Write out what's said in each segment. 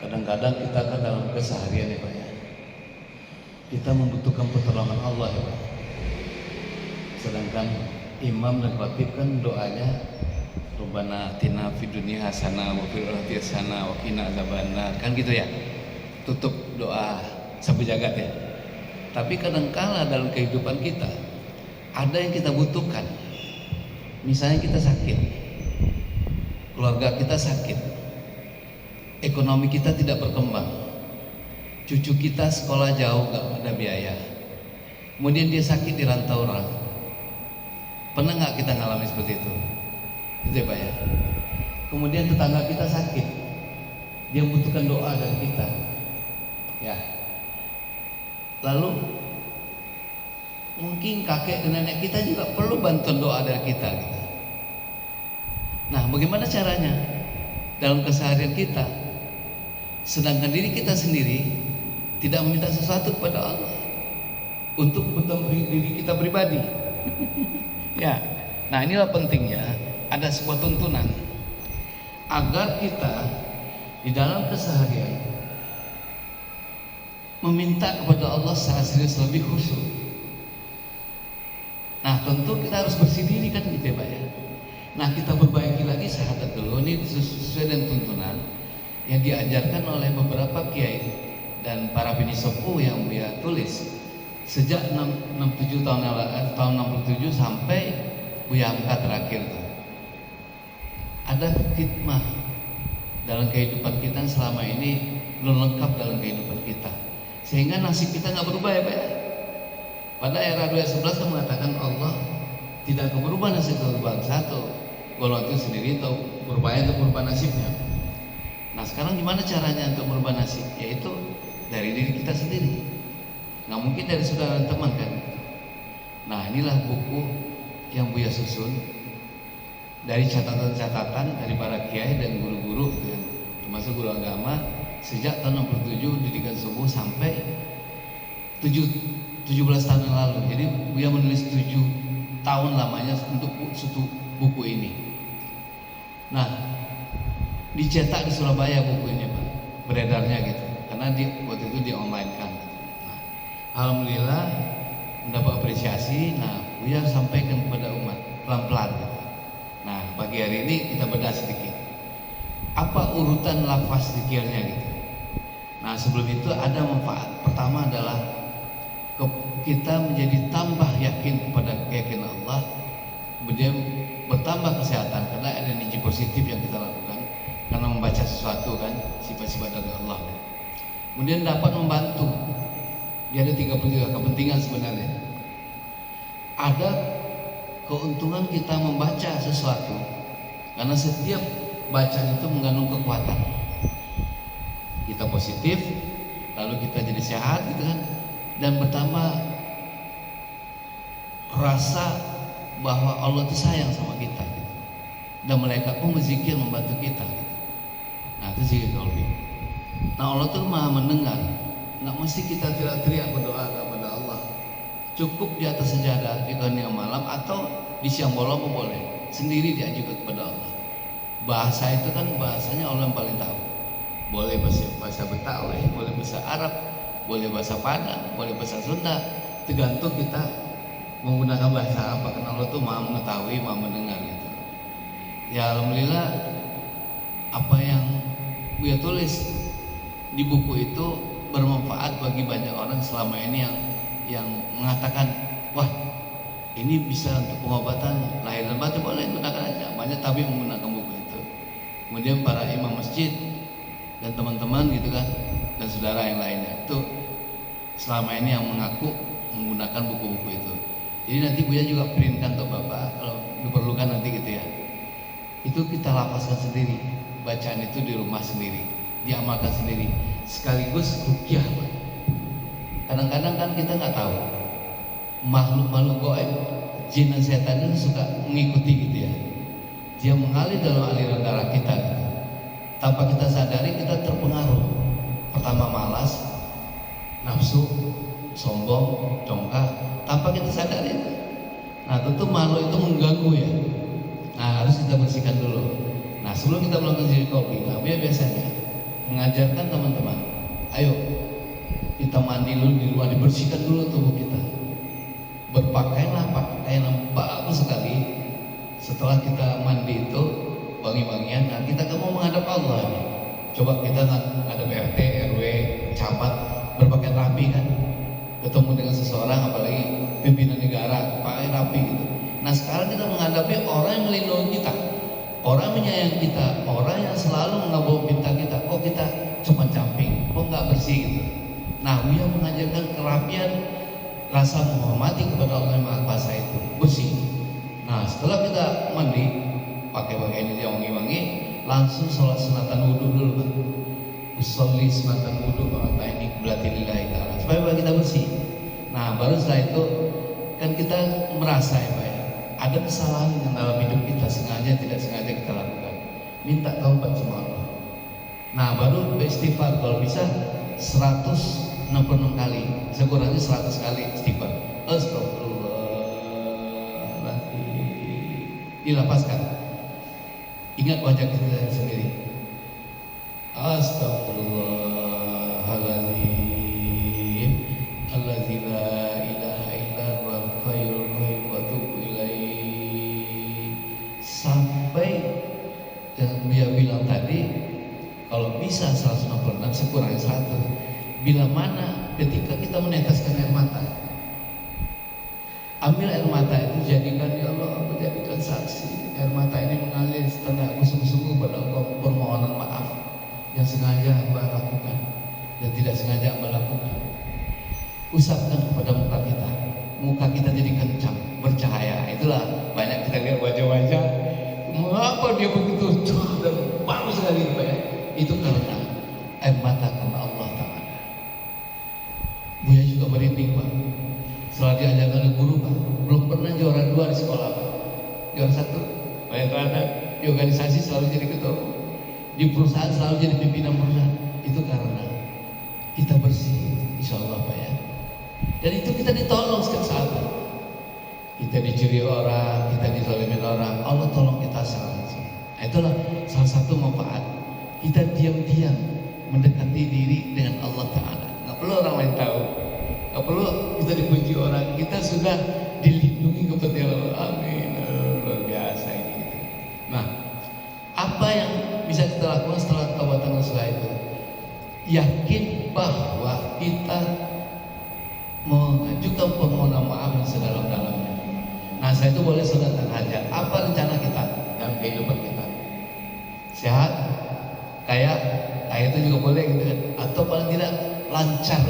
Kadang-kadang kita kan dalam keseharian ya Pak ya, kita membutuhkan pertolongan Allah ya Pak. Sedangkan imam dan khatib kan doanya Rabbana atina fid dunya hasanah wa fil akhirati hasanah wa qina adzabannar, kan gitu ya. Tutup doa sapu jagat ya. Tapi kadangkala dalam kehidupan kita ada yang kita butuhkan. Misalnya kita sakit, keluarga kita sakit, ekonomi kita tidak berkembang, cucu kita sekolah jauh gak ada biaya, kemudian dia sakit di rantau orang. Pernah gak kita ngalami seperti itu? Itu ya Pak ya. Kemudian tetangga kita sakit, dia membutuhkan doa dari kita ya. Lalu mungkin kakek dan nenek kita juga perlu bantuan doa dari kita gitu. Nah, bagaimana caranya dalam keseharian kita, sedangkan diri kita sendiri tidak meminta sesuatu kepada Allah untuk kebutuhan diri kita pribadi? Ya, nah inilah pentingnya ada sebuah tuntunan agar kita di dalam keseharian meminta kepada Allah secara serius, lebih khusyuk. Nah tentu kita harus bersih diri kan gitu ya Pak ya. Nah kita perbaiki lagi syahadat dulu, ini sesuai dengan tuntunan yang diajarkan oleh beberapa kiai dan para penisepuh yang dia tulis sejak 67 tahun 67 sampai Buya Hamka terakhir tuh. Ada khidmah dalam kehidupan kita selama ini belum lengkap dalam kehidupan kita, sehingga nasib kita nggak berubah ya Pak ya. Pada era 2011 kan mengatakan Allah tidak akan berubah nasib bangsa atau golongan itu sendiri atau berupaya untuk merubah nasibnya. Nah sekarang gimana caranya untuk merubah nasib? Yaitu dari diri kita sendiri, nggak mungkin dari saudara dan teman kan. Nah inilah buku yang Buya susun dari catatan-catatan dari para kiai dan guru-guru gitu kan, termasuk guru agama sejak tahun 67 didikan subuh sampai 17 tahun yang lalu. Jadi Buya menulis 7 tahun lamanya untuk satu buku ini. Nah dicetak di Surabaya buku ini Pak, beredarnya gitu, karena waktu itu di online kan. Nah, alhamdulillah mendapat apresiasi. Nah Buya sampaikan kepada umat pelan-pelan gitu. Nah pagi hari ini kita bedah sedikit apa urutan lafaz zikirnya gitu. Nah sebelum itu ada manfaat. Pertama adalah kita menjadi tambah yakin kepada keyakinan Allah, kemudian bertambah kesehatan karena ada energi positif yang kita lakukan karena membaca sesuatu kan, sifat-sifat dari Allah. Kemudian dapat membantu. Dia ada 33 kepentingan sebenarnya. Ada keuntungan kita membaca sesuatu karena setiap bacaan itu mengandung kekuatan. Kita positif, lalu kita jadi sehat gitu kan, dan bertambah rasa bahwa Allah itu sayang sama kita gitu. Dan malaikat pun berzikir membantu kita gitu. Nah itu zikir qalbi. Nah Allah itu maha mendengar, nggak mesti kita teriak-teriak berdoa kepada Allah. Cukup di atas sejadah di keheningan malam atau di siang bolong pun boleh, sendiri diajukan kepada Allah. Bahasa itu kan bahasanya Allah yang paling tahu. Boleh bahasa Betawi, boleh bahasa Arab, boleh bahasa Padang, boleh bahasa Sunda, tergantung kita menggunakan bahasa apa, karena Allah tuh maha mengetahui, maha mendengar gitu. Ya alhamdulillah apa yang Buya tulis di buku itu bermanfaat bagi banyak orang selama ini yang mengatakan wah ini bisa untuk pengobatan lahir dan batin, boleh gunakan aja. Banyak tabib menggunakan buku itu. Kemudian para imam masjid dan teman-teman gitu kan, dan saudara yang lainnya itu selama ini yang mengaku menggunakan buku-buku itu. Jadi nanti Buya juga printkan untuk Bapak kalau diperlukan nanti gitu ya. Itu kita lafazkan sendiri, bacaan itu di rumah sendiri, diamalkan sendiri, sekaligus ruqyah. Kadang-kadang kan kita nggak tahu makhluk-makhluk gaib, jin dan setan itu suka mengikuti gitu ya. Dia mengalir dalam aliran darah kita gitu. Tanpa kita sadari kita terpengaruh. Pertama malas, nafsu, sombong, congkak, tanpa kita sadari. Nah tentu makhluk itu mengganggu ya. Nah harus kita bersihkan dulu. Nah sebelum kita melakukan zikir qalbi, nah biasanya mengajarkan teman-teman, ayo kita mandi dulu di rumah, dibersihkan dulu tubuh kita, berpakaianlah pakaian yang bagus sekali. Setelah kita mandi itu wangi-wangian, nah kita kan mau menghadap Allah nih. Coba kita ngadep RT, RW, camat, berpakaian rapi kan, ketemu dengan seseorang apalagi pimpinan negara pakai rapi gitu. Nah sekarang kita menghadapi orang yang melindungi kita, orang menyayangi kita, orang yang selalu mengabuk pinta kita. Kok kita cuma camping, kok nggak bersih gitu. Nah Buya mengajarkan kerapian, rasa menghormati kepada Allah yang Maha Kuasa itu bersih. Nah setelah kita mandi pakai pakaian yang wangi-wangi, langsung sholat sunatan wudhu dulu Pak. Usolli sunatan wudhu ini qiblatilillahi ta'ala, supaya kita bersih. Nah baru setelah itu kan kita merasa ya Pak ya, ada kesalahan yang dalam hidup kita sengaja tidak sengaja kita lakukan, minta taubat sama Allah. Nah baru beristighfar, kalau bisa 166 kali, sekurangnya 100 kali istighfar. Astagfirullahaladzim, dilapaskan, ingat wajah kita sendiri. Astagfirullahaladzim, alladzi la ilaha illa huwal hayyul qayyum wa atubu ilaihi, sampai yang dia bilang tadi. Kalau bisa 166, sekurangnya 100. Bila mana ketika kita meneteskan air mata, ambil air mata itu, jadikan ya Allah, aku jadikan saksi. Air mata ini mengalir setelah aku sungguh-sungguh pada Engkau permohonan maaf yang sengaja hamba lakukan dan tidak sengaja hamba lakukan. Usapkan kepada muka kita, muka kita jadi kencang, bercahaya. Itulah banyak kita lihat wajah-wajah, mengapa dia begitu cerah dan bagus sekali Pak ya? Itu karena air mata karena Allah Ta'ala. Buya juga merinding Pak, setelah diajarkan oleh guru Pak, belum pernah juara 2 di sekolah Pak, juara 1 banyak anak di organisasi selalu jadi ketua, di perusahaan selalu jadi pimpinan perusahaan. Itu karena kita bersih, insya Allah Pak ya. Dan itu kita ditolong setiap saat. Kita dicuri orang, kita dizalimin orang, Allah tolong kita sekarang. Nah, itulah salah satu manfaat kita diam-diam mendekati diri dengan Allah Ta'ala. Nggak perlu orang lain tahu, nggak perlu kita dipuji orang, kita sudah dilindungi kepada Allah. Amin. Luar biasa ini gitu. Nah, apa yang bisa kita lakukan setelah taubatan nasuha itu? Yakin bahwa kita mengajukan permohonan maaf yang sedalam-dalamnya. Nah, saya itu boleh sunatan hajat. Apa rencana kita dalam kehidupan kita? Sehat, kaya itu juga boleh gitu kan, atau paling tidak lancar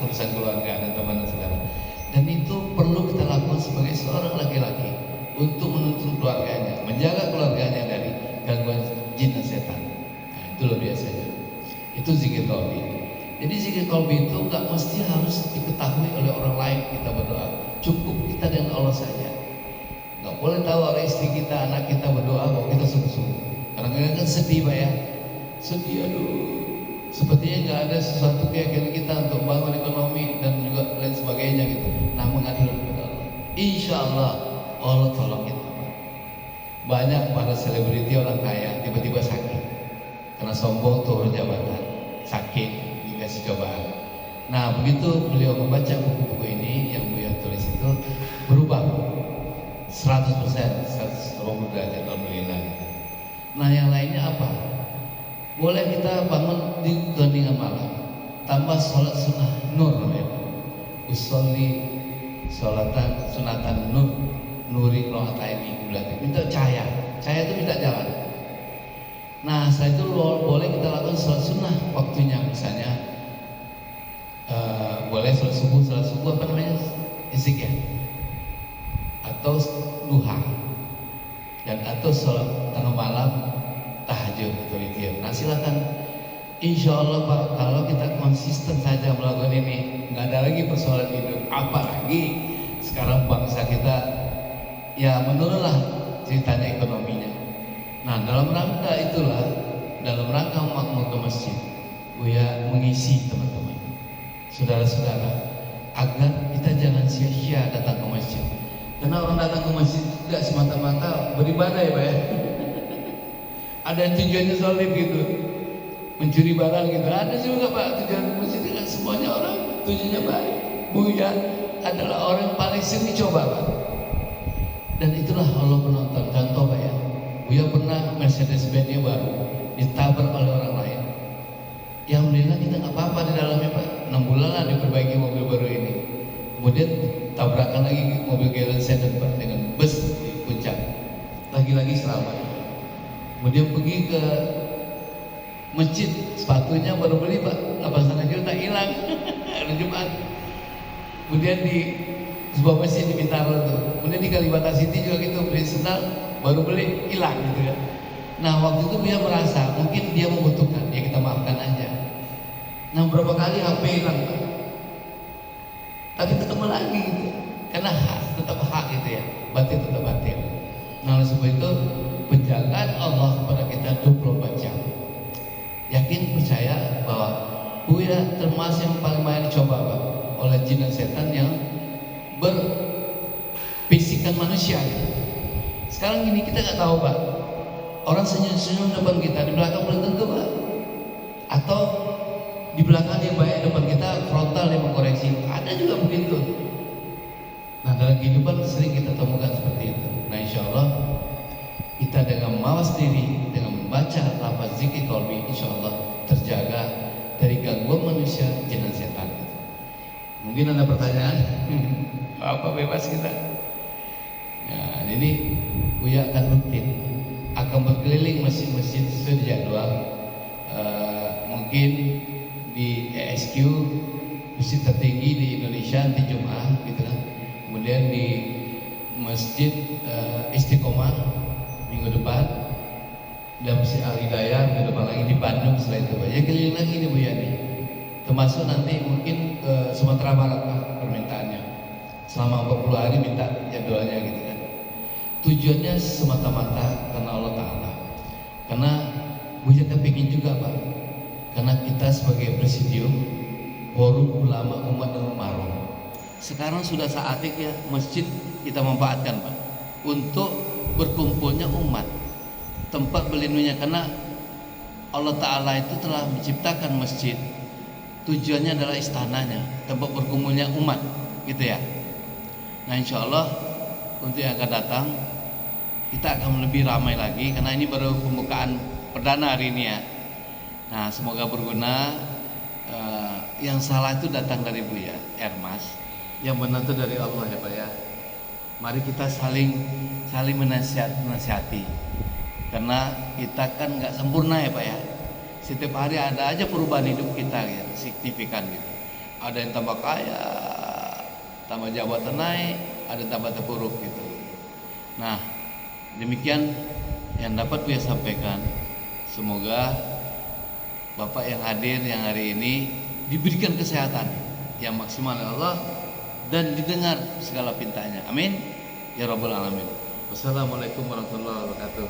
urusan keluarga dan teman dan saudara. Dan itu perlu kita lakukan sebagai seorang laki-laki untuk menuntun keluarganya, menjaga keluarganya dari gangguan jin dan setan. Nah, itu loh biasanya. Itu zikir qalbi. Jadi zikir qalbi itu nggak mesti harus diketahui oleh orang lain kita berdoa. Cukup kita dengan Allah saja. Nggak boleh tahu oleh istri kita, anak kita berdoa bahwa kita sungguh-sungguh. Kadang-kadang kan sedih Pak ya. Sedih, aduh, sepertinya nggak ada sesuatu keyakinan kita untuk bangun ekonomi dan juga lain sebagainya gitu. Nah, mengadu kepada Allah, insya Allah Allah tolong kita. Banyak para selebriti orang kaya tiba-tiba sakit karena sombong turun jabatan, sakit dikasih cobaan. Nah begitu beliau membaca buku-buku ini yang beliau tulis itu berubah 100%, 180 derajat. Alhamdulillah. Nah yang lainnya apa? Boleh kita bangun di keheningan malam, tambah sholat sunnah nur namanya. Usolli sholatan sunatan nur, nuri ro'ataini qiblatin. Minta cahaya, cahaya itu minta jalan. Nah setelah itu boleh kita lakukan sholat sunnah waktunya, misalnya boleh sholat subuh apa namanya, isik ya, atau duha, dan atau sholat tengah malam, tahajud atau witir. Nah silakan, insya Allah Pak, kalau kita konsisten saja melakukan ini, nggak ada lagi persoalan hidup. Apalagi sekarang bangsa kita ya menurunlah ceritanya ekonominya. Nah dalam rangka itulah, dalam rangka makmur ke masjid, Buya mengisi teman-teman, saudara-saudara, agar kita jangan sia-sia datang ke masjid. Karena orang datang ke masjid tidak semata-mata beribadah ya Pak ya. Ada yang tujuannya salib gitu, mencuri barang gitu. Ada juga Pak tujuan ke masjid, kan semuanya orang tujuannya baik. Buya adalah orang yang paling sering coba Pak. Dan itulah Allah penonton. Contoh Pak ya, Buya pernah Mercedes-Benz-nya baru ditabrak oleh orang lain. Ya alhamdulillah kita nggak apa-apa di dalamnya Pak. 6 bulan lah diperbaiki mobil baru ini. Kemudian tabrakan lagi mobil Galen Sedan Pak dengan bus di puncak. Lagi-lagi selamat. Kemudian pergi ke masjid, sepatunya baru beli Pak, 81 juta hilang hari Jumat. Kemudian di sebuah masjid di Bintaro tuh. Kemudian di Kalibata City juga gitu, beli sendal baru beli hilang gitu kan. Nah waktu itu dia merasa mungkin dia membutuhkan, ya kita maafkan aja. Nah berapa kali HP hilang Pak, tapi ketemu lagi gitu, karena hak tetap hak gitu ya, batin tetap batin. Nah oleh sebab itu penjagaan Allah kepada kita 24 jam. Yakin percaya bahwa Buya termasuk yang paling banyak dicoba Pak oleh jin dan setan yang berfisikan manusia. Sekarang gini, kita nggak tahu Pak, orang senyum-senyum depan kita, di belakang belum tentu Pak. Atau di belakang dia baik, depan kita frontal dia mengkoreksi. Ada juga begitu. Nah dalam kehidupan sering kita temukan seperti itu. Nah insya Allah kita dengan mawas diri, dengan membaca lafaz zikir qalbi, insya Allah terjaga dari gangguan manusia, jin dan setan. Mungkin ada pertanyaan? Apa bebas kita? Ya, jadi Buya akan rutin, akan berkeliling masjid-masjid sesuai jadwal. Mungkin di ESQ masjid tertinggi di Indonesia nanti Jumat gitu kan. Kemudian di Masjid Istiqomah minggu depan, dan Masjid Al Hidayah minggu depan lagi di Bandung. Setelah itu Pak, ya keliling lagi nih Buya nih. Termasuk nanti mungkin ke Sumatera Barat Pak permintaannya. Selama 40 hari minta jadwalnya gitu kan. Tujuannya semata-mata karena Allah Ta'ala. Karena Buya kepingin juga Pak, karena kita sebagai presidium Forum Ulama Umat dan Umaroh, sekarang sudah saatnya ya masjid kita manfaatkan Pak untuk berkumpulnya umat, tempat berlindungnya. Karena Allah Ta'ala itu telah menciptakan masjid, tujuannya adalah istananya, tempat berkumpulnya umat gitu ya. Nah insya Allah untuk yang akan datang kita akan lebih ramai lagi, karena ini baru pembukaan perdana hari ini ya. Nah semoga berguna. Yang salah itu datang dari Buya Ermas, yang benar itu dari Allah ya Pak ya. Mari kita saling menasihati, karena kita kan nggak sempurna ya Pak ya. Setiap hari ada aja perubahan hidup kita ya, signifikan gitu. Ada yang tambah kaya, tambah jabatan naik, ada yang tambah terpuruk gitu. Nah demikian yang dapat Buya sampaikan. Semoga Bapak yang hadir yang hari ini diberikan kesehatan yang maksimal oleh Allah dan didengar segala pintanya. Amin ya rabbal alamin. Wassalamualaikum warahmatullahi wabarakatuh.